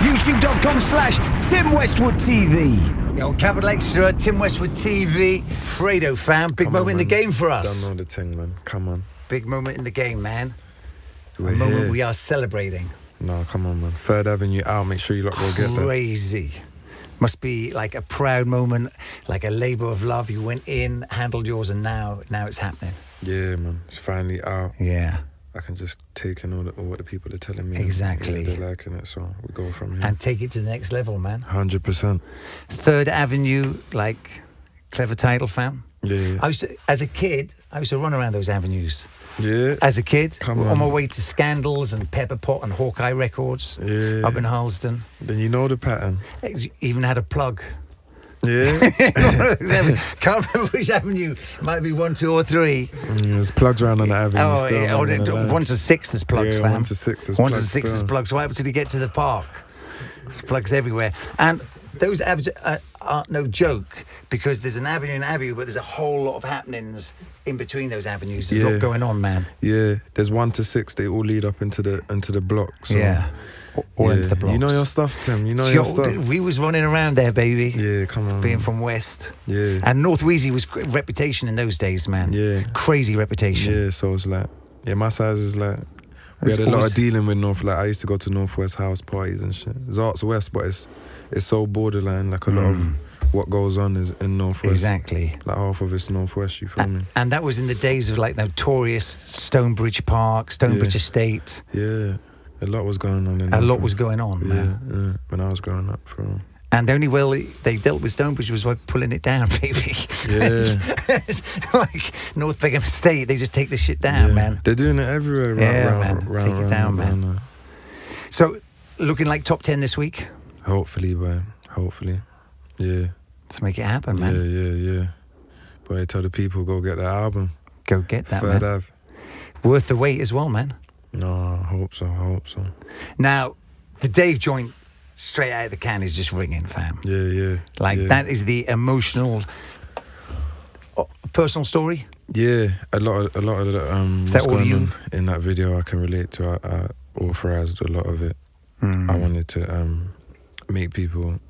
YouTube.com/Tim Westwood TV. Yo, Capital XTRA, Tim Westwood TV, Fredo fam. Big moment in the game for us. Don't know the thing, man. Come on. Big moment in the game, man. We're A moment here. we are celebrating. No, come on, man. 3rd Avenue out. Make sure you lot go get that. Crazy. Must be like a proud moment, like a labour of love. You went in, handled yours, and now it's happening. Yeah, man. It's finally out. Yeah. I can just take in all what the people are telling me. Exactly. Yeah, they're liking it, so we go from here. And take it to the next level, man. 100%. 3rd Avenue, like, clever title, fam. Yeah. As a kid, I used to run around those avenues. Yeah. As a kid, Come on on. my way to Scandals and Pepper Pot and Hawkeye Records Yeah. up in Harlesden. Then you know the pattern. Even had a plug. Yeah. Can't remember which avenue. Might be 1, 2, or 3. There's plugs around on the avenue. Oh, still, yeah, man, in the line. 1 to 6 there's plugs, Yeah, fam. 1 to 6 there's 1 to plugs 6 there's still. plugs. Right up till you get to the park. There's plugs everywhere. And those avenues are no joke, because there's an avenue, but there's a whole lot of happenings in between those avenues. There's a lot going on, man. Yeah. There's 1 to 6. They all lead up into the block. So. Yeah. All into the blocks. You know your stuff, Tim. You know your stuff. We was running around there, baby. Yeah, come on. Being from West. Yeah. And North Wheezy was reputation in those days, man. Yeah. Crazy reputation. Yeah, so it's like, my size is like, we had a lot of dealing with North. Like, I used to go to Northwest house parties and shit. It's Arts West, but it's so borderline. Like, a lot of what goes on is in Northwest. Exactly. Like, half of it's Northwest, you feel me? And that was in the days of, like, notorious Stonebridge Park, Stonebridge Estate. Yeah. A lot was going on in A lot was going on, man. Yeah, when I was growing up. For real. And the only way they dealt with Stonebridge was by pulling it down, baby. Yeah. It's like North Beckham Estate, they just take the shit down, man. They're doing it everywhere. Take it down, man. So, looking like top 10 this week? Hopefully, man. Hopefully. Yeah. Let's make it happen, man. Yeah. But I tell the people, go get that album. Go get that, 3rd man. Ave. Worth the wait as well, man. No, I hope so. Now, the Dave joint straight out of the can is just ringing, fam. Yeah. That is the emotional, personal story. Yeah, a lot of the Is that what's all going you? on in that video I can relate to. I authorized a lot of it. I wanted to make people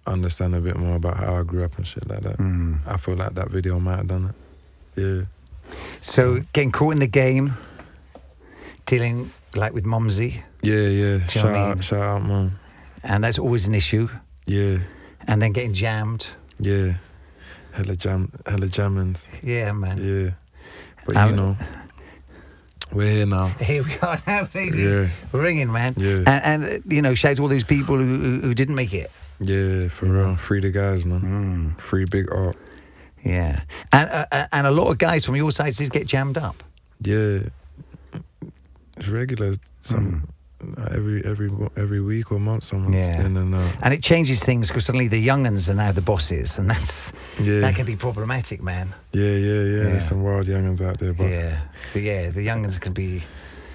understand a bit more about how I grew up and shit like that. I feel like that video might have done it. Yeah. So, getting caught in the game, dealing like with Mumsy. Yeah. Do you know what I mean? Shout out, mum. And that's always an issue. Yeah. And then getting jammed. Yeah. Hella jammings. Yeah, man. Yeah. But you know, we're here now. Here we are now, baby. Yeah. We're ringing, man. Yeah. And you know, shout out to all those people who didn't make it. Yeah, for real. Free the guys, man. Free Big Art. Yeah. And a lot of guys from your side did get jammed up. Yeah. It's regular. Some every week or month, someone's in and out. And it changes things because suddenly the young'uns are now the bosses, and that can be problematic, man. Yeah. There's some wild young'uns out there, but the young'uns can be.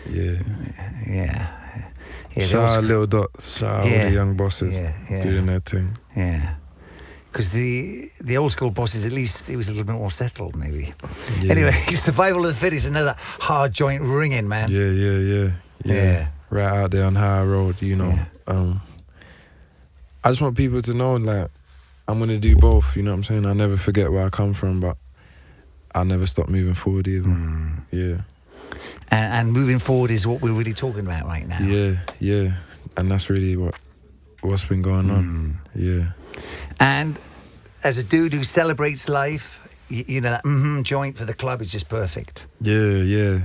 Yeah. Shout out Little Dots. Shout out all the young bosses doing their thing. Yeah. Because the old school bosses, at least it was a little bit more settled, maybe. Yeah. Anyway, survival of the fittest, another hard joint ringing, man. Yeah. Right out there on High Road, you know. Yeah. I just want people to know, like, I'm going to do both, you know what I'm saying? I never forget where I come from, but I'll never stop moving forward either. Yeah. And moving forward is what we're really talking about right now. Yeah. And that's really what's been going on. Yeah. And as a dude who celebrates life, you know, that joint for the club is just perfect. Yeah.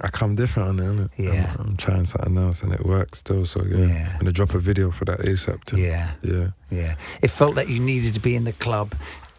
I come different on it, innit? Yeah. I'm trying something else and it works still, so yeah. I'm going to drop a video for that ASAP too. Yeah. It felt that you needed to be in the club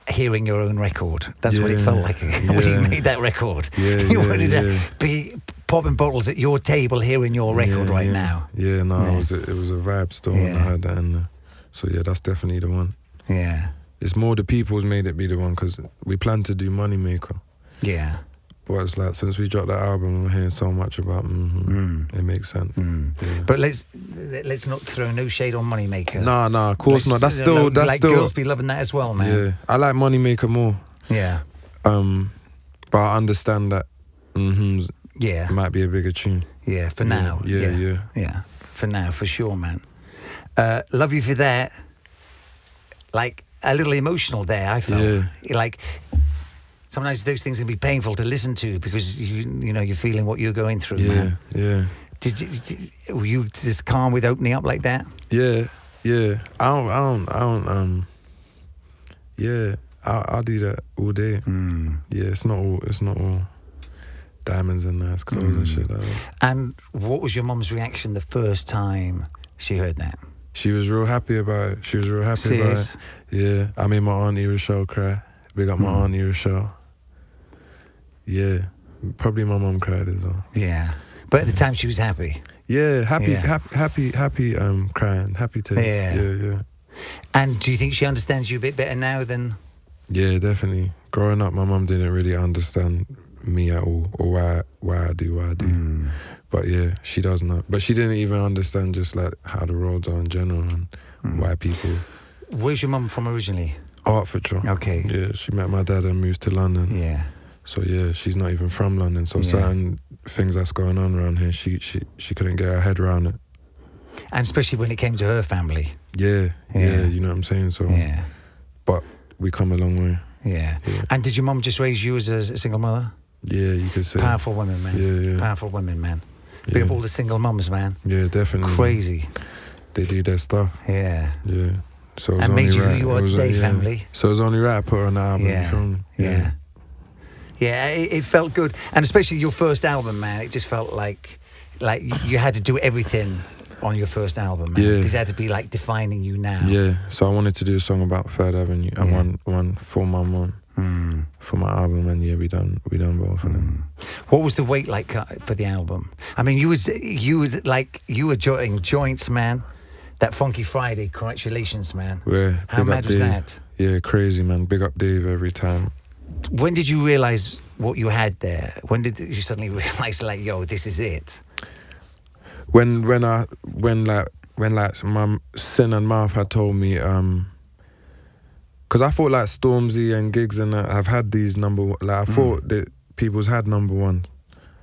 hearing your own record. That's what it felt like when you made that record. You wanted to be popping bottles at your table hearing your record right now. Yeah, no, it was a vibe still when I heard that. And, so yeah, that's definitely the one. Yeah. It's more the people's made it be the one because we plan to do Moneymaker. Yeah. But it's like, since we dropped that album, I'm hearing so much about it makes sense. Yeah. But let's not throw no shade on Moneymaker. No, of course not. That's still girls be loving that as well, man. Yeah, I like Moneymaker more. Yeah. But I understand that might be a bigger tune. Yeah, for now. Yeah. for now, for sure, man. Love You For That. Like, a little emotional there, I felt. Yeah. Like, sometimes those things can be painful to listen to because, you know, you're feeling what you're going through, man. Yeah. Were you just calm with opening up like that? Yeah. I'll do that all day. Yeah, it's not all diamonds and nice clothes and shit like that. And what was your mum's reaction the first time she heard that? She was real happy about it. Serious? About it. Yeah, I made my auntie Rochelle cry. Big up my auntie Rochelle. Yeah, probably my mum cried as well. Yeah, but at the time she was happy. Yeah, happy, crying, happy to. Yeah. And do you think she understands you a bit better now than? Yeah, definitely. Growing up, my mum didn't really understand me at all, or why I do what I do. But yeah, she does now. But she didn't even understand just like how the roads are in general and why people. Where's your mum from originally? Hertfordshire. Okay. Yeah, she met my dad and moved to London. Yeah. So yeah, she's not even from London. So certain things that's going on around here, she couldn't get her head around it. And especially when it came to her family. Yeah, you know what I'm saying? So yeah. But we come a long way. Yeah. And did your mum just raise you as a single mother? Yeah, you could say. Powerful women, man. Yeah. Powerful women, man. Big up all the single mums, man. Yeah, definitely. Crazy. They do their stuff. Yeah. Yeah. So it was and only made you right. who you are today, family. So it was only right I put her on the album. Yeah. You feel me? Yeah, it felt good. And especially your first album, man, it just felt like you had to do everything on your first album, man. Yeah. This had to be like defining you now. Yeah. So I wanted to do a song about Third Avenue and one for my mum. For my album, and we done both of them. What was the wait like for the album? I mean, you were joining joints, man. That Funky Friday, congratulations, man. Yeah, how mad was that? Yeah, crazy, man. Big up Dave every time. When did you realize what you had there? When did you suddenly realize, like, yo, this is it? When my Sin and Mouth had told me, because I thought like Stormzy and Giggs and I've had these I thought that people's had number one.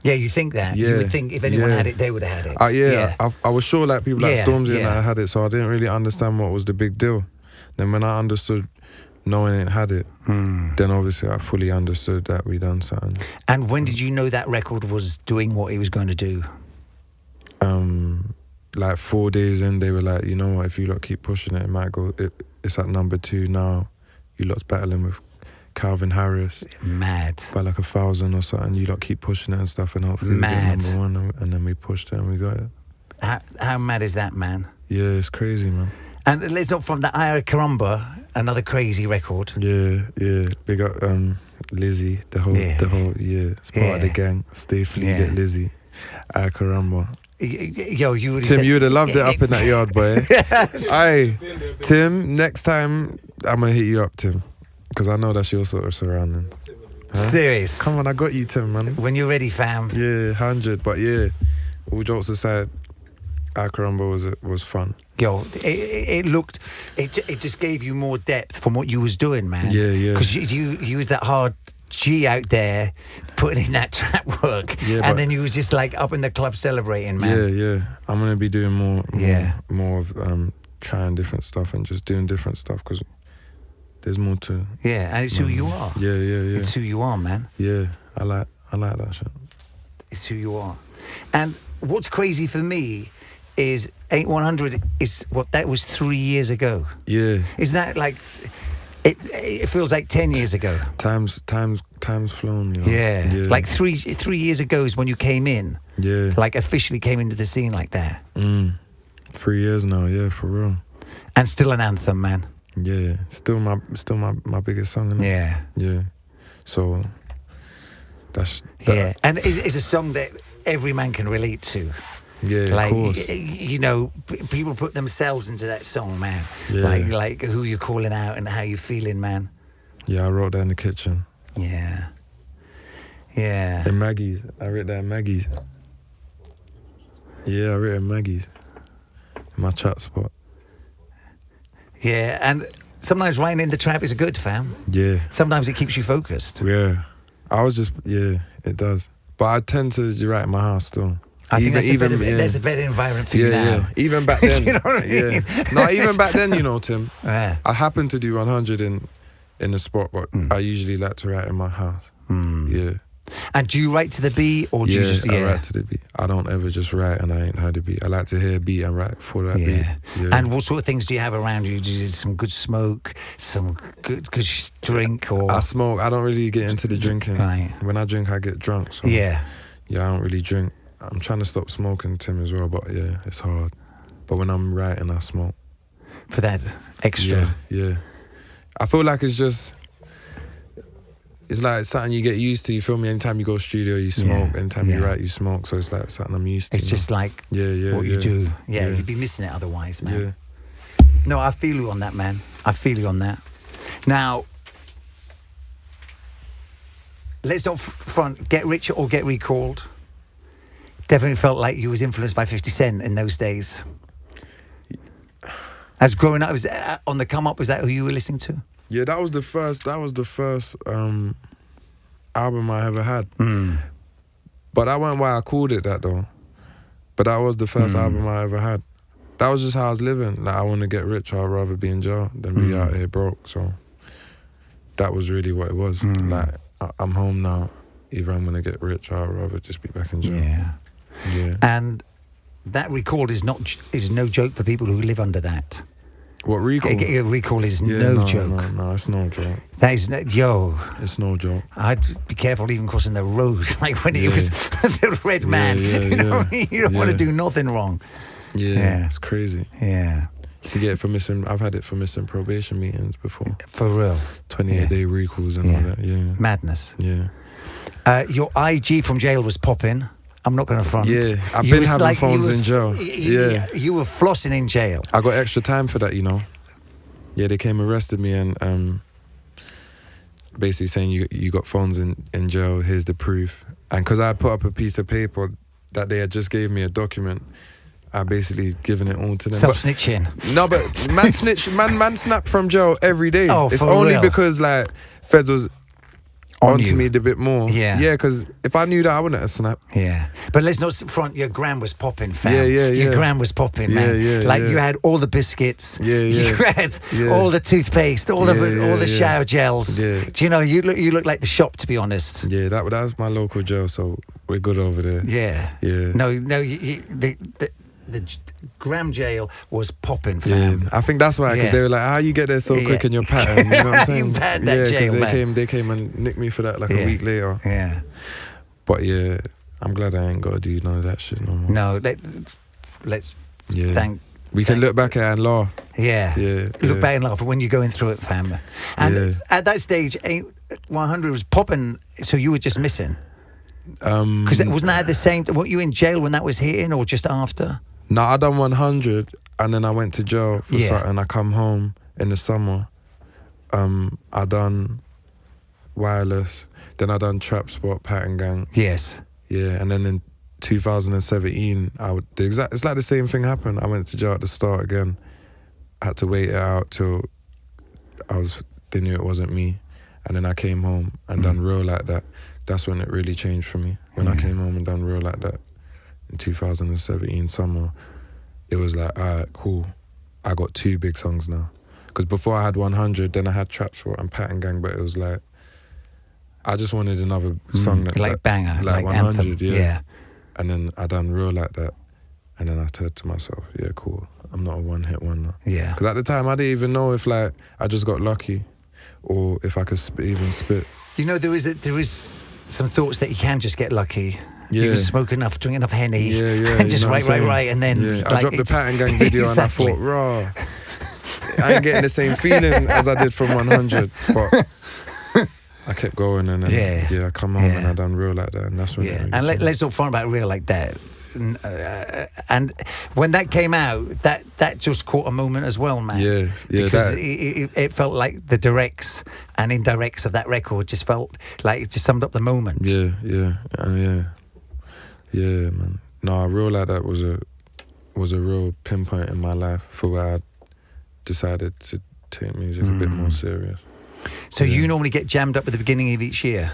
Yeah, you think that? Yeah, you would think if anyone had it, they would have had it. I was sure like people like Stormzy and I had it, so I didn't really understand what was the big deal. Then when I understood no one ain't had it, then obviously I fully understood that we done something. And when did you know that record was doing what it was going to do? Like 4 days in, they were like, you know what, if you lot keep pushing it might go, it's at number 2 now. You lot's battling with Calvin Harris. Mad. By like 1,000 or something. You lot keep pushing it and stuff, and hopefully we get number 1, and then we pushed it and we got it. How mad is that, man? Yeah, it's crazy, man. And let's not from the Ira Caramba, another crazy record. Yeah. Big up Lizzie, the whole, it's part of the gang. Stay Fleet at Lizzie. Ira Caramba. Yo, you would Tim, you would have loved it up in that yard, boy. Aye, Tim, next time I'm gonna hit you up, Tim, because I know that's your sort of surrounding. Huh? Serious? Come on, I got you, Tim, man. When you're ready, fam. Yeah, 100. But yeah, all jokes aside, Ira Caramba was fun. Yo, it just gave you more depth from what you was doing, man. Yeah. Because you was that hard G out there putting in that trap work, and then you was just like up in the club celebrating, man. Yeah. I'm gonna be doing more of trying different stuff and just doing different stuff because there's more to. Yeah, and it's who you are. Yeah. It's who you are, man. Yeah, I like that shit. It's who you are, and what's crazy for me is 8100 is what that was 3 years ago. Yeah, isn't that like? It feels like 10 years ago. Time's flown, you know? Yeah. Like three years ago is when you came in. Yeah. Like officially came into the scene like that. 3 years now, yeah, for real. And still an anthem, man. Yeah. Still my biggest song, innit? Yeah. Yeah. So that's yeah. And it's a song that every man can relate to. Yeah, like, of course. You know, people put themselves into that song, man. Yeah. Like who you're calling out and how you're feeling, man. Yeah, I wrote that in the kitchen. Yeah. In Maggie's. I wrote that in Maggie's. Yeah, I wrote in Maggie's. My chat spot. Yeah, and sometimes writing in the trap is good, fam. Yeah. Sometimes it keeps you focused. Yeah. It does. But I tend to write in my house still. I think there's a better environment for you now. Yeah. Even back then. You know what I mean? Yeah. No, even back then, you know, Tim. Yeah. I happened to do 100 in the spot, but I usually like to write in my house. Yeah. And do you write to the beat, or do you just... I write to the beat. I don't ever just write and I ain't heard the beat. I like to hear a beat and write for that beat. Yeah. And what sort of things do you have around you? Do you do some good smoke, some good drink, or... I smoke. I don't really get into the drinking. Right. When I drink, I get drunk. So Yeah, I don't really drink. I'm trying to stop smoking, Tim, as well, but yeah, it's hard. But when I'm writing, I smoke. for that extra. Yeah. I feel like it's just... It's like something you get used to, you feel me? Anytime you go studio, you smoke. Anytime you write, you smoke. So it's like something I'm used to. It's just like what you do. Yeah, you'd be missing it otherwise, man. Yeah. No, I feel you on that, man. I feel you on that. Now, let's not front, Get Rich or Get Recalled. Definitely felt like you was influenced by 50 Cent in those days. As growing up, was on the come up, was that who you were listening to? Yeah, that was the first album I ever had. But that wasn't why I called it that though. But that was the first album I ever had. That was just how I was living. Like, I want to get rich, I'd rather be in jail than be out here broke. So that was really what it was. Like, I'm home now. Either I'm going to get rich or I'd rather just be back in jail. Yeah. And that recall is no joke for people who live under that. What, recall? Recall is no joke. No, it's no joke. That is, It's no joke. I'd be careful even crossing the road, like when he was the red man. You know what I mean? You don't want to do nothing wrong. Yeah, it's crazy. Yeah. You get it for missing, I've had it for missing probation meetings before. For real. 28-day recalls and all that, Madness. Yeah. Your IG from jail was popping. I'm not going to front. Yeah, I've been having phones in jail. You were flossing in jail. I got extra time for that, you know. Yeah, they came arrested me and basically saying you got phones in jail, here's the proof. And because I had put up a piece of paper that they had just gave me a document, I basically given it all to them. Self-snitching. No, but man snap from jail every day. Oh, it's for only real? Because like Feds was onto you. me a bit more. Yeah. Yeah, because if I knew that, I wouldn't have snapped. Yeah. But let's not front, your gram was popping, fam. Yeah. Your gram was popping, man. You had all the biscuits. You had all the toothpaste, all the shower gels. Yeah. Do you know, you look like the shop, to be honest. Yeah, that was my local jail, so we're good over there. Yeah. Yeah. No, the Graham jail was popping, fam. Yeah, I think that's why, because they were like, how you get there so quick in your pattern? You know what I'm saying? You patterned that jail, man. They came and nicked me for that like a week later. Yeah. But yeah, I'm glad I ain't got to do none of that shit no more. No, let's thank... We can look back at it and laugh. Yeah. Look back and laugh when you're going through it, fam. And at that stage, 100 was popping, so you were just missing. Because wasn't that at the same... Weren't you in jail when that was hitting, or just after? No, I done 100 and then I went to jail for something. I come home in the summer. I done Wireless. Then I done Trap Spot, Pattern Gang. Yes. Yeah, and then in 2017, it's like the same thing happened. I went to jail at the start again. I had to wait it out till they knew it wasn't me. And then I came home and done Real Like That. That's when it really changed for me. When I came home and done Real Like That. In 2017 summer, it was like, all right, cool. I got 2 big songs now. Because before I had 100, then I had Trap Sport and Pattern Gang, but it was like, I just wanted another song that like banger, like 100, anthem. Yeah. And then I done Real Like That, and then I said to myself, yeah, cool. I'm not a one-hit wonder. Yeah. Because at the time, I didn't even know if like I just got lucky, or if I could even spit. You know, there is some thoughts that you can just get lucky. Yeah. You can smoke enough, drink enough Henny, and just right, and then... Yeah. I dropped the Pattern Gang video and I thought, raw, I ain't getting the same feeling as I did from 100, but I kept going and then I come home and I done Real Like That, and that's when it really let's not front about Real Like That. And when that came out, that just caught a moment as well, man. Yeah. Because it felt like the directs and indirects of that record just felt like it just summed up the moment. Yeah, man. No, Real Like That was a real pinpoint in my life for where I decided to take music a bit more serious. So you normally get jammed up at the beginning of each year?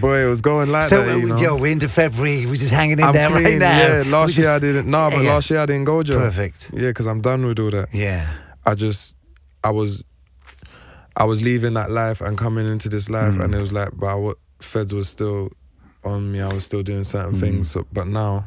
Boy, it was going like So, that, you know. yo, we're into February. We're just hanging in I'm there right clean, now. yeah. Last year I didn't. No, but yeah. last year I didn't go, Joe. Perfect. Yeah, because I'm done with all that. Yeah. I was leaving that life and coming into this life, and it was like, but Feds was still on me. I was still doing certain things, but now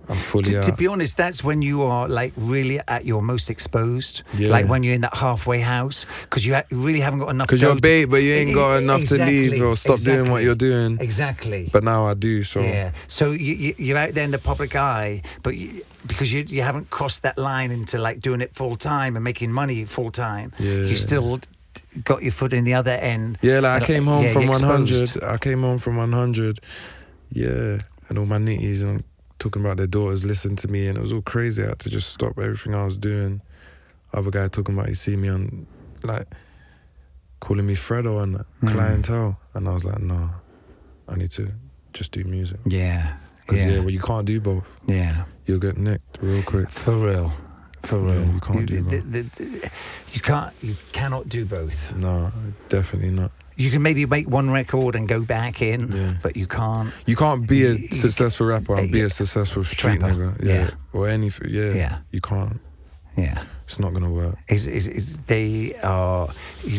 I'm fully out. To be honest, that's when you are like really at your most exposed. Yeah. Like when you're in that halfway house, because you really haven't got enough. Because you're bait, but you ain't got enough to leave or stop doing what you're doing. Exactly. But now I do, so. Yeah. So you're out there in the public eye, but because you haven't crossed that line into like doing it full time and making money full time, you still got your foot in the other end. Yeah, like I came home from exposed. 100. I came home from 100. Yeah, and all my nitties and talking about their daughters listened to me, and it was all crazy. I had to just stop everything I was doing. Other guy talking about he see me on, like, calling me Fredo and clientele, and I was like, no, I need to just do music. Yeah. Because well, you can't do both. Yeah. You'll get nicked real quick. For real. Yeah, you can't do both. You cannot do both. No, definitely not. You can maybe make one record and go back in, but you can't. You can't be a successful rapper and be a successful street nigga. Yeah. Or anything. Yeah. You can't. Yeah. It's not gonna work. You're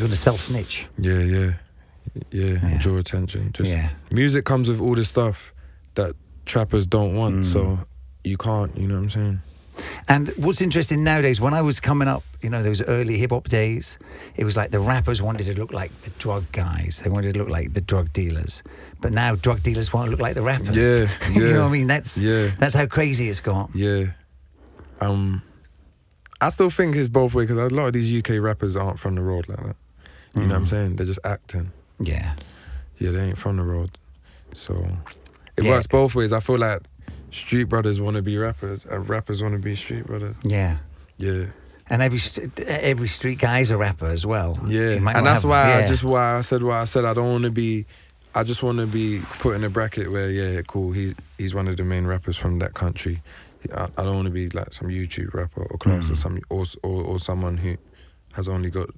gonna self-snitch. Yeah. Draw attention. Music comes with all this stuff that trappers don't want, so you can't, you know what I'm saying? And what's interesting nowadays, when I was coming up, you know, those early hip-hop days, it was like the rappers wanted to look like the drug guys. They wanted to look like the drug dealers. But now drug dealers want to look like the rappers. Yeah. You know what I mean? That's how crazy it's got. Yeah. I still think it's both ways, because a lot of these UK rappers aren't from the road like that. You know what I'm saying? They're just acting. Yeah. Yeah, they ain't from the road. So it works both ways. I feel like street brothers want to be rappers and rappers want to be street brothers. Yeah. Yeah. And every street guy's a rapper as well. Yeah. And that's why I said what I said. I don't want to be, I just want to be put in a bracket where, cool, he's one of the main rappers from that country. I don't want to be like some YouTube rapper or class or someone who has only got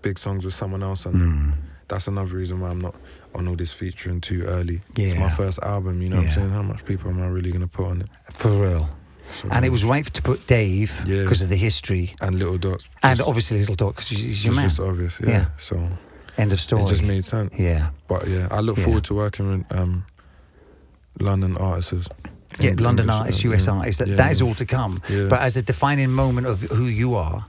big songs with someone else on them. That's another reason why I'm not on all this featuring too early. Yeah. It's my first album, you know what I'm saying? How much people am I really going to put on it? For real. So, and it was right to put Dave because of the history. And Little Dots. And obviously Little Dot because he's your man. It's just obvious, yeah. So end of story. It just made sense. Yeah. But I look forward to working with London artists. Yeah, London artists, US artists. That is all to come. Yeah. But as a defining moment of who you are,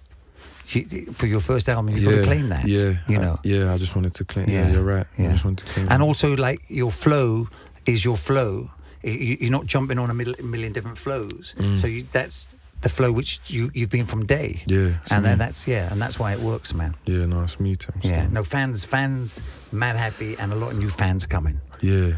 for your first album, you've got to claim that. Yeah, you know. I just wanted to claim. Yeah, you're right. I just wanted to claim. And also, like, your flow is your flow. You're not jumping on a million different flows. So that's the flow which you've been from day. Yeah, and then that's why it works, man. Yeah, no, it's me too. Yeah, no fans, mad happy, and a lot of new fans coming. Yeah.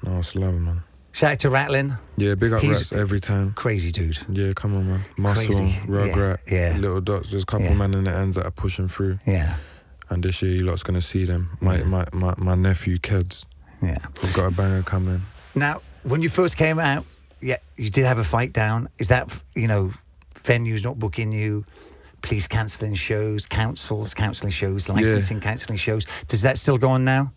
No, it's love, man. Shout out to Ratlin. Yeah, big up Rats every time. Crazy dude. Yeah, come on, man. Muscle, Rugrat, Little Dots. There's a couple men in the ends that are pushing through. Yeah. And this year, you lot's gonna see them. My nephew, Keds. Yeah. He's got a banger coming. Now, when you first came out, you did have a fight down. Is that, venues not booking you, police cancelling shows, councils cancelling shows, licensing cancelling shows? Does that still go on now?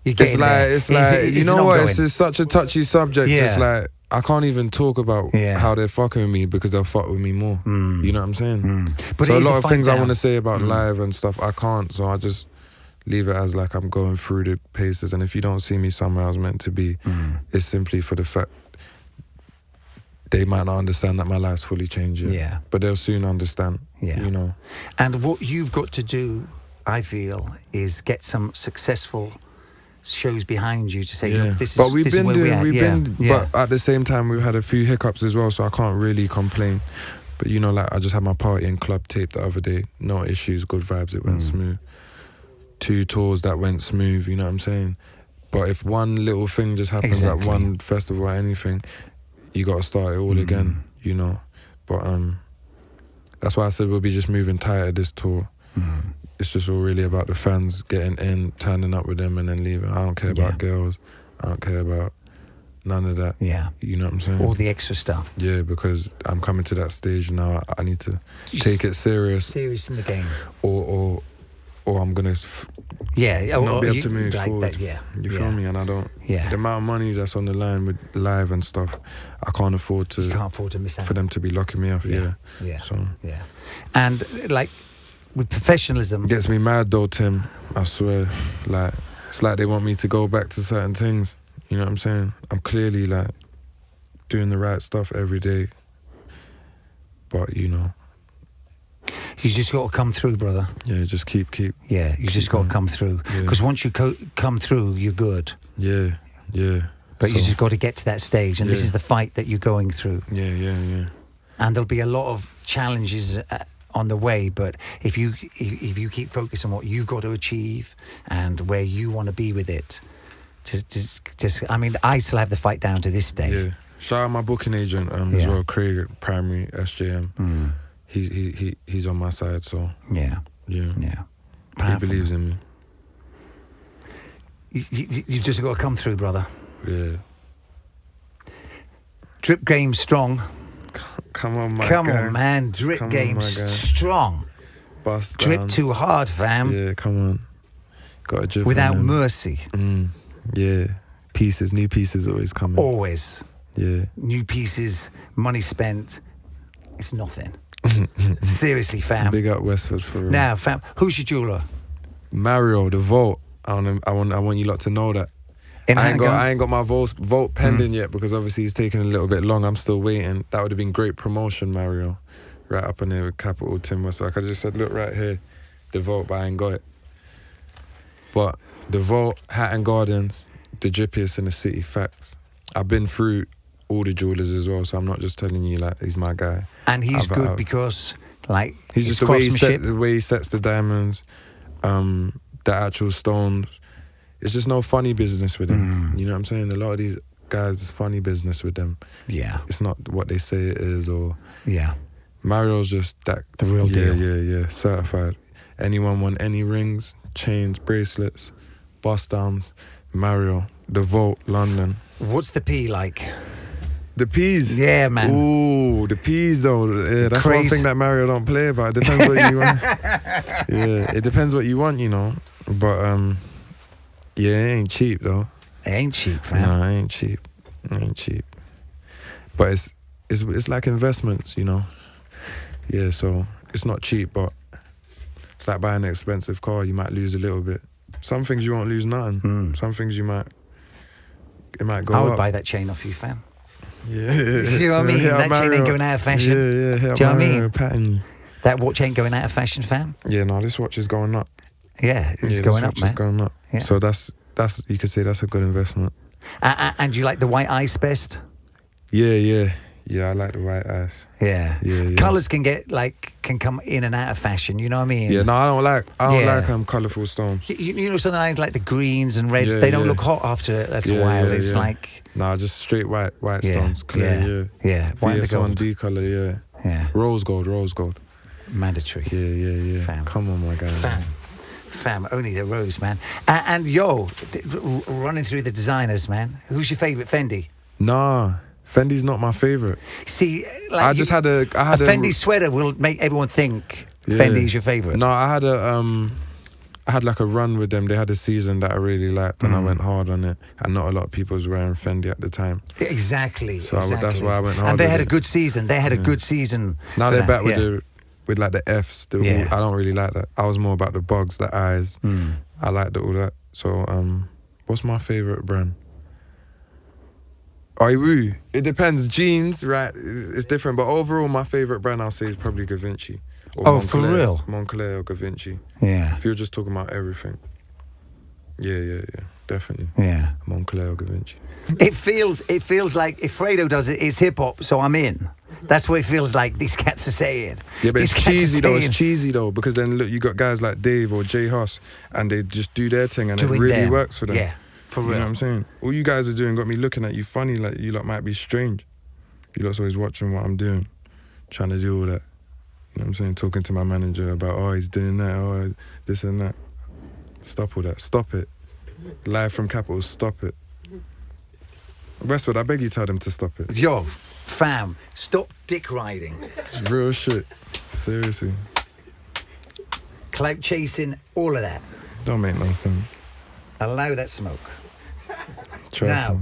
It's like you know what? It's such a touchy subject. Yeah. It's like I can't even talk about how they're fucking with me because they'll fuck with me more. You know what I'm saying? But so a lot of things I want to say about live and stuff, I can't. So I just leave it as like I'm going through the paces. And if you don't see me somewhere I was meant to be, it's simply for the fact they might not understand that my life's fully changing. Yeah. But they'll soon understand. Yeah. You know. And what you've got to do, I feel, is get some successful shows behind you to say, look, this is where we are. But at the same time we've had a few hiccups as well, so I can't really complain. But I just had my party and club tape the other day, no issues, good vibes, it went smooth. 2 tours that went smooth, you know what I'm saying? But if one little thing just happens at one festival or anything, you got to start it all again, But that's why I said we'll be just moving tighter this tour. It's just all really about the fans getting in, turning up with them and then leaving. I don't care about girls. I don't care about None of that. Yeah. You know what I'm saying? All the extra stuff. Yeah, because I'm coming to that stage now. I need to take it serious. Serious in the game. Or I'm gonna not be able to move forward. That, yeah. You feel me? And I don't. Yeah. The amount of money that's on the line with live and stuff, I can't afford to. You can't afford to miss out. For them to be locking me up. Yeah. So. Yeah. And like with professionalism, It gets me mad though, Tim. I swear. Like it's like they want me to go back to certain things. You know what I'm saying? I'm clearly like doing the right stuff every day. But you know. you just got to come through, brother. Yeah, just keep. Yeah, you just got to come through. Because once you come through, you're good. Yeah. But you just got to get to that stage, and this is the fight that you're going through. Yeah. And there'll be a lot of challenges on the way, but if you keep focused on what you got to achieve and where you want to be with it, just I mean, I still have the fight down to this day. Yeah. Shout out my booking agent as well, Craig Primary SJM. He's on my side, so yeah. He believes in me. You just got to come through, brother. Yeah. Drip game strong. Come on, my Come guy. on, man. Drip Come game on, my guy. strong. Bust Drip down. too hard, fam. Yeah, come on. Got to drip Without on them. mercy. Yeah. New pieces always coming. Always. Yeah. New pieces, money spent. It's nothing. Seriously, fam. Big up Westwood for real. Now, fam, who's your jeweler? Mario, the Vault. I want you lot to know that. I ain't got my vote pending yet because obviously it's taking a little bit long. I'm still waiting. That would have been great promotion, Mario. Right up in there with Capital Tim Westwood. I just said, look right here, the Vault, but I ain't got it. But the Vault, Hatton Gardens, the drippiest in the city, facts. I've been through all the jewelers as well, so I'm not just telling you like he's my guy. And he's good because like he's just the way he sets the diamonds, the actual stones. It's just no funny business with him. You know what I'm saying? A lot of these guys, it's funny business with them. Yeah. It's not what they say it is or... Yeah. Mario's just that... The real deal. Yeah. Certified. Anyone want any rings, chains, bracelets, bust downs, Mario. The Vault, London. What's the P like? The P's? Yeah, man. Ooh, the P's though. Yeah, that's one thing that Mario don't play about. It depends what you want. Yeah, it depends what you want, you know. But... yeah, it ain't cheap though. It ain't cheap, fam. No, it ain't cheap. It ain't cheap. But it's like investments, you know. Yeah, so it's not cheap, but it's like buying an expensive car. You might lose a little bit. Some things you won't lose nothing. Some things it might go up. I would buy that chain off you, fam. Yeah. You know what I mean? That chain ain't going out of fashion. Yeah. Do you know what I mean? Pattern. That watch ain't going out of fashion, fam. Yeah, no, this watch is going up. Yeah, it's going up, This watch man. is going up. Yeah. So that's you could say that's a good investment. And you like the white ice best? Yeah, I like the white ice. Yeah. Colours can come in and out of fashion, you know what I mean? Yeah, no, I don't like colourful stones. You know something like the greens and reds, they don't look hot after a little while. It's like... Nah, just straight white stones, clear, Yeah, white and the gold. VS1D colour, Yeah. Rose gold. Mandatory. Yeah. Fam. Come on, my guy. Fam, only the rose, man. And yo, running through the designers, man. Who's your favourite Fendi? Nah, Fendi's not my favourite. See, like I had a Fendi sweater will make everyone think Fendi's your favourite. No, I had like a run with them. They had a season that I really liked, and I went hard on it. And not a lot of people was wearing Fendi at the time. Exactly. So that's why I went hard. And they had a good season. They had a good season. Now they're back with like the Fs. Yeah. I don't really like that. I was more about the bugs, the eyes. I liked all that. So what's my favourite brand? It depends. Jeans, right? It's different. But overall, my favourite brand I'll say is probably Givenchy. Or Moncler, for real? Moncler or Givenchy. Yeah. If you're just talking about everything. Yeah. Definitely. Yeah. Moncler or Givenchy. It feels like if Fredo does it, it's hip hop, so I'm in. That's what it feels like these cats are saying. Yeah, but these it's cheesy though. Because then look, you got guys like Dave or Jay Huss, and they just do their thing, and it really works for them. Yeah, for real. You know what I'm saying? All you guys are doing got me looking at you funny, like you lot might be strange. You lot's always watching what I'm doing, trying to do all that. You know what I'm saying? Talking to my manager about, he's doing that, this and that. Stop all that. Stop it. Live from Capital, stop it. Westwood, I beg you tell them to stop it. Yo, fam, stop dick riding. It's real shit. Seriously. Clout chasing, all of that. Don't make no sense. Allow that smoke. Trust me.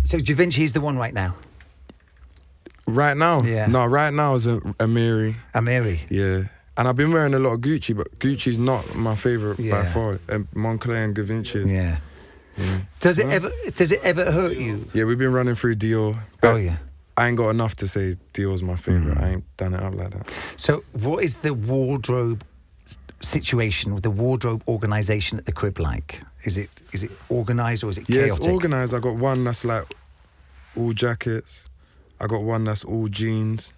So Da Vinci's the one right now. Right now? Yeah. No, right now is Amiri. Amiri. Yeah. And I've been wearing a lot of Gucci, but Gucci's not my favourite by far. And Moncler and Givenchy. Yeah. Does it ever hurt you? Yeah, we've been running through Dior. Oh yeah. I ain't got enough to say Dior's my favourite. I ain't done it up like that. So what is the wardrobe situation with the wardrobe organisation at the crib like? Is it organised or is it chaotic? Yeah, it's organised. I got one that's like all jackets. I got one that's all jeans.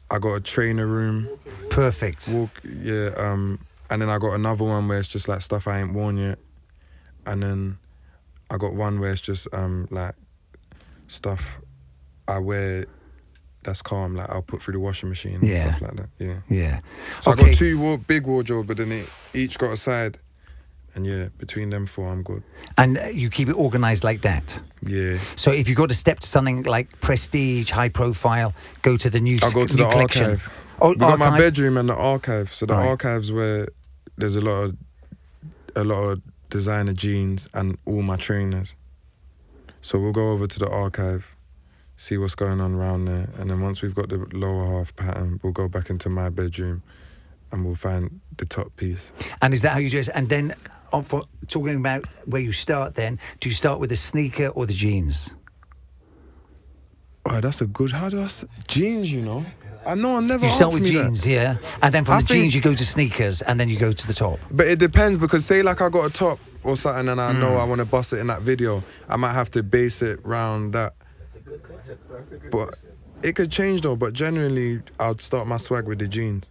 I got a trainer room. Perfect. And then I got another one where it's just like stuff I ain't worn yet. And then I got one where it's just like stuff I wear that's calm, like I'll put through the washing machine and stuff like that. Yeah. Yeah. So I got two big wardrobes, but then they each got a side. And yeah, between them four, I'm good. And you keep it organised like that? Yeah. So if you got to step to something like prestige, high profile, go to the new I'll go to the collection. archive. Oh, we got my bedroom and the archive. So the archive's where there's a lot of designer jeans and all my trainers. So we'll go over to the archive, see what's going on around there, and then once we've got the lower half pattern, we'll go back into my bedroom and we'll find the top piece. And is that how you dress? And then, for talking about where you start then, do you start with the sneaker or the jeans? Oh, that's a good... Jeans, you know? I know, I never asked me that. You start with jeans, yeah? And then from the jeans you go to sneakers and then you go to the top? But it depends, because say like I got a top or something and I know I want to bust it in that video, I might have to base it round that. But it could change though, but generally I'd start my swag with the jeans.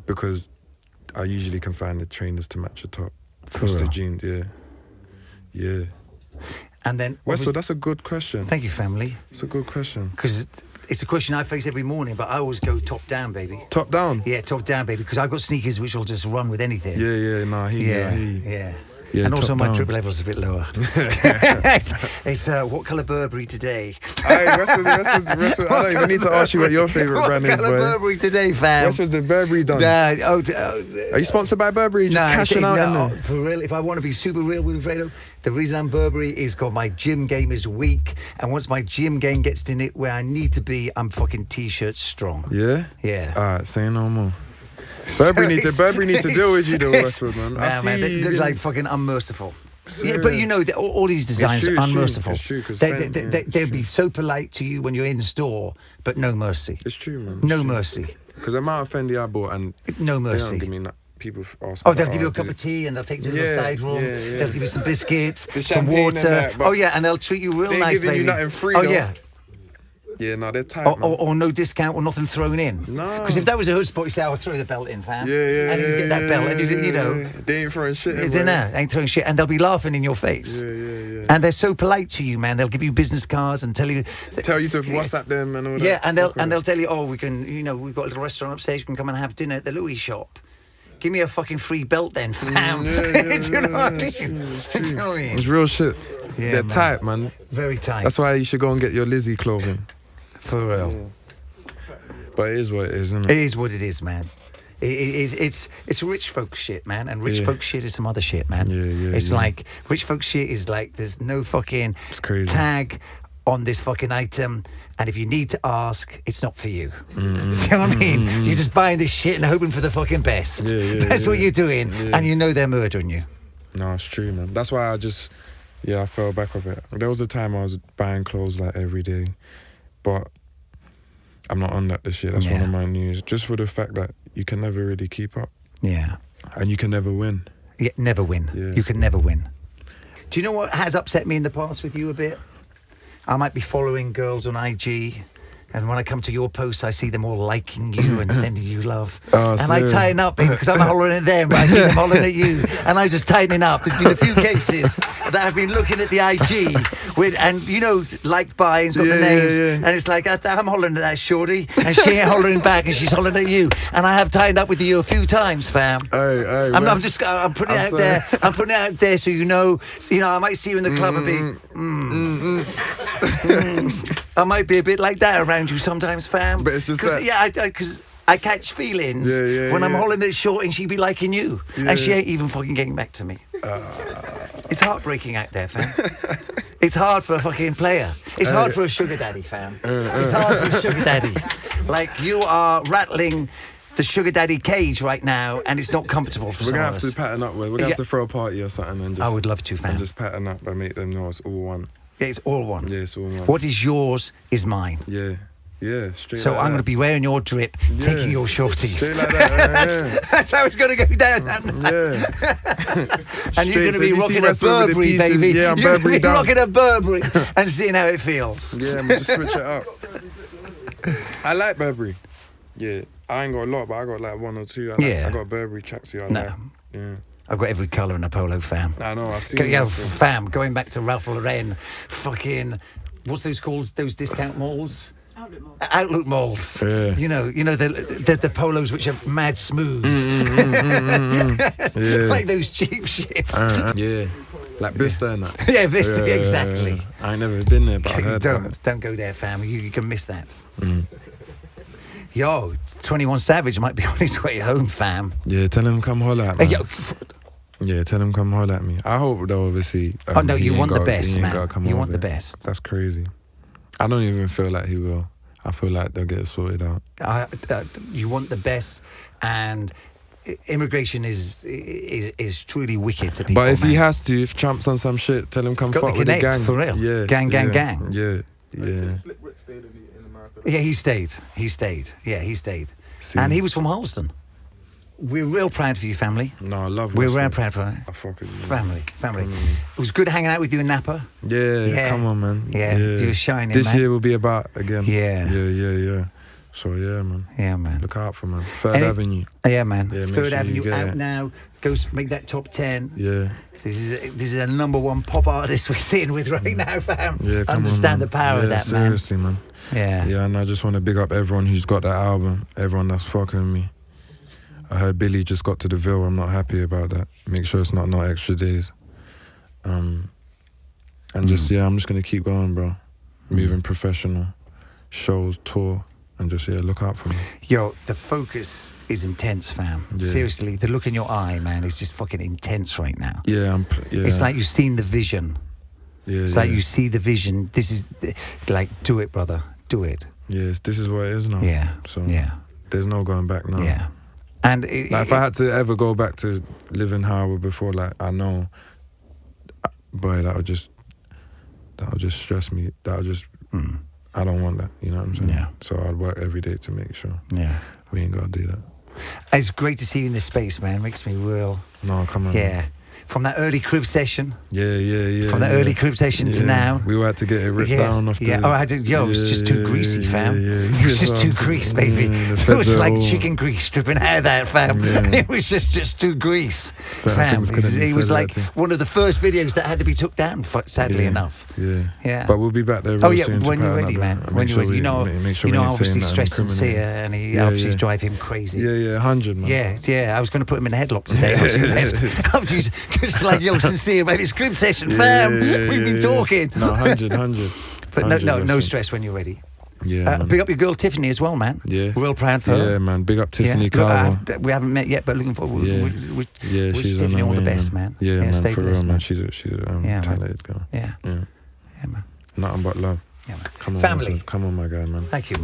Because I usually can find the trainers to match the top. Just the jeans, yeah. And then Westwood, that's a good question. Thank you, family. It's a good question. Because it's a question I face every morning, but I always go top down, baby. Top down? Yeah, top down, baby, because I've got sneakers which will just run with anything. Yeah. Yeah, and also my drip level's a bit lower. It's what colour Burberry today? Westwood, I don't even need to ask you what your favourite brand is, boy. What colour Burberry today, fam? Westwood's the Burberry done. Are you sponsored by Burberry? Just cashing out in there? For real, if I want to be super real with Fredo, the reason I'm Burberry is because my gym game is weak, and once my gym game gets to it where I need to be, I'm fucking T-shirt strong. Yeah? Yeah. All right, say no more. Burberry need to deal with you though, Westwood, man. Man, they look like fucking unmerciful. Yeah, but you know, all these designs are unmerciful. It's true. They'll be so polite to you when you're in store, but no mercy. It's true, man. No mercy. Because the amount of Fendi I bought and no mercy. They don't give me people ask me. They'll give you a cup of tea and they'll take you to the side room. They'll give you some biscuits, some water. And they'll treat you real nice, baby. They're giving you nothing free, though. Yeah, no, they're tight, or no discount or nothing thrown in. No. Because if that was a hood spot, you say, I'll throw the belt in, fam. And you get that belt, and you know. They ain't throwing shit in. They ain't throwing shit, and they'll be laughing in your face. Yeah. And they're so polite to you, man. They'll give you business cards and tell you to WhatsApp them and all that. Yeah, and they'll tell you, we can, we've got a little restaurant upstairs, you can come and have dinner at the Louis shop. Give me a fucking free belt then, fam. Do you know what I mean? It's real shit. Yeah, they're tight, man. Very tight. That's why you should go and get your Lizzie clothing. For real. Yeah. But it is what it is, isn't it? It is what it is, man. It's rich folk shit, man. And rich folk shit is some other shit, man. It's like, rich folk shit is like, there's no fucking tag on this fucking item. And if you need to ask, it's not for you. Do you know what I mean? You're just buying this shit and hoping for the fucking best. That's what you're doing. And you know they're murdering you. No, it's true, man. That's why I fell back off it. There was a time I was buying clothes like every day. But I'm not on that this year. That's one of my news. Just for the fact that you can never really keep up. Yeah. And you can never win. Yeah, never win. Yeah. You can never win. Do you know what has upset me in the past with you a bit? I might be following girls on IG And when I come to your posts, I see them all liking you and sending you love. Oh, and serious? I tighten up, baby, because I'm hollering at them, but I see them hollering at you. And I'm just tightening up. There's been a few cases that I've been looking at the IG with, and you know, liked by and got the names. Yeah. And it's like, I'm hollering at that shorty, and she ain't hollering back, and she's hollering at you. And I have tightened up with you a few times, fam. Hey, I'm putting it out there. I'm putting it out there so you know, I might see you in the club and be. I might be a bit like that around you sometimes, fam. But it's just that. Yeah, because I catch feelings when I'm holding it short and she be liking you. Yeah. And she ain't even fucking getting back to me. It's heartbreaking out there, fam. It's hard for a fucking player. It's hard for a sugar daddy, fam. It's hard for a sugar daddy. Like, you are rattling the sugar daddy cage right now, and it's not comfortable for some of us. We're going to have to pattern up. We're going to have to throw a party or something and just... I would love to, fam. And just pattern up and make them know it's all one. Yeah, it's all one. Yeah, it's all one. What is yours is mine. Yeah, straight So like I'm going to that. be wearing your drip, taking your shorties. Straight like that, That's how it's going to go down. And you're going to be rocking a Burberry, baby. Yeah, I'm You're going to Burberry be down. rocking a Burberry and seeing how it feels. Yeah, I'm just switch it up. I like Burberry. Yeah, I ain't got a lot, but I got like one or two. I got Burberry tracksuit. Like. Yeah. I've got every colour in a polo, fam. I know, I see. Yeah, fam, going back to Ralph Lauren, fucking, what's those called? Those discount malls? Outlet malls. Yeah. You know the polos which are mad smooth. Yeah. Like those cheap shits. Yeah. Like Vista and that. Yeah, Vista, exactly. I ain't never been there, but I heard about it. Don't go there, fam. You can miss that. Yo, 21 Savage might be on his way home, fam. Yeah, tell him come holler at me. Yo, Yeah, tell him come holler at me. I hope though, obviously. oh no, he you ain't want the gotta- best, he ain't man. gotta come You over. want the best. That's crazy. I don't even feel like he will. I feel like they'll get it sorted out. You want the best, and immigration is truly wicked to people. But if man. he has to, if Trump's on some shit, tell him come Got fuck the with the connect, gang. for real. Yeah, Gang. Yeah. Yeah, he stayed. Yeah, he stayed. See. And he was from Harleston. We're real proud for you, family. No, I love We're Westwood. real proud for it. I fuck with you. Family. It was good hanging out with you in Napa. Yeah, come on, man. Yeah, you were shining, This man. year will be about again. Yeah. Yeah. So, yeah, man. Yeah, man. Look out for, man. Third Avenue. Yeah, man. Yeah, make Third sure you Avenue get out it. now. Go make that top 10. Yeah. This is a number one pop artist we're sitting with right now, fam. Yeah, come Understand on, the man. power of Yeah, that, man. seriously, man. Yeah. Yeah, and I just want to big up everyone who's got that album, everyone that's fucking with me. I heard Billy just got to the Ville. I'm not happy about that. Make sure it's not extra days. And just, I'm just going to keep going, bro. Moving professional, shows, tour, and just, look out for me. Yo, the focus is intense, fam. Yeah. Seriously, the look in your eye, man, is just fucking intense right now. Yeah, It's like you've seen the vision. It's like you see the vision. This is, like, do it, brother. Do it. Yes, this is what it is now. Yeah. So Yeah. there's no going back now. Yeah. And Like, if I had to ever go back to living how I was before, like, I know, boy, that would just stress me. That would just, I don't want that, you know what I'm saying? Yeah. So I'd work every day to make sure yeah. we ain't got to do that. It's great to see you in this space, man. Makes me real. No, come on. Yeah. From that early crib session. Yeah. From the early crib session to now. We had to get it ripped down off the... Yeah, it was just too greasy, fam. It was just too grease, baby. It was like chicken grease dripping out of that, fam. Yeah. It was just too grease, Certain fam. things couldn't be It was said like like that. one of the first videos that had to be took down, sadly enough. Yeah. Yeah. But we'll be back there real Oh yeah, soon to when you're pattern ready, up, man. and When make you're sure ready, we- you know, make sure we ain't obviously saying nothing stress and criminal. sincere, and he Yeah, obviously yeah. drive him crazy. Yeah, 100, man. Yeah. I was going to put him in a headlock today. After you left. I was just like, yo, sincere about this crib session, fam. We've been talking. No, 100. But 100, no listen. stress when you're ready. Yeah, man. Big up your girl Tiffany as well, man. Yeah. Real proud for her. Yeah, man. Big up Tiffany Look, Carver. we haven't met yet, but looking forward. Yeah. We She's Tiffany on all her the way, best, man. Yeah, man, stay for real, blessed, man. She's a Yeah, man. talented girl. Yeah, Yeah. man. Nothing but love. Yeah, man. Come on, Family. Come on, my guy, man. Thank you, man.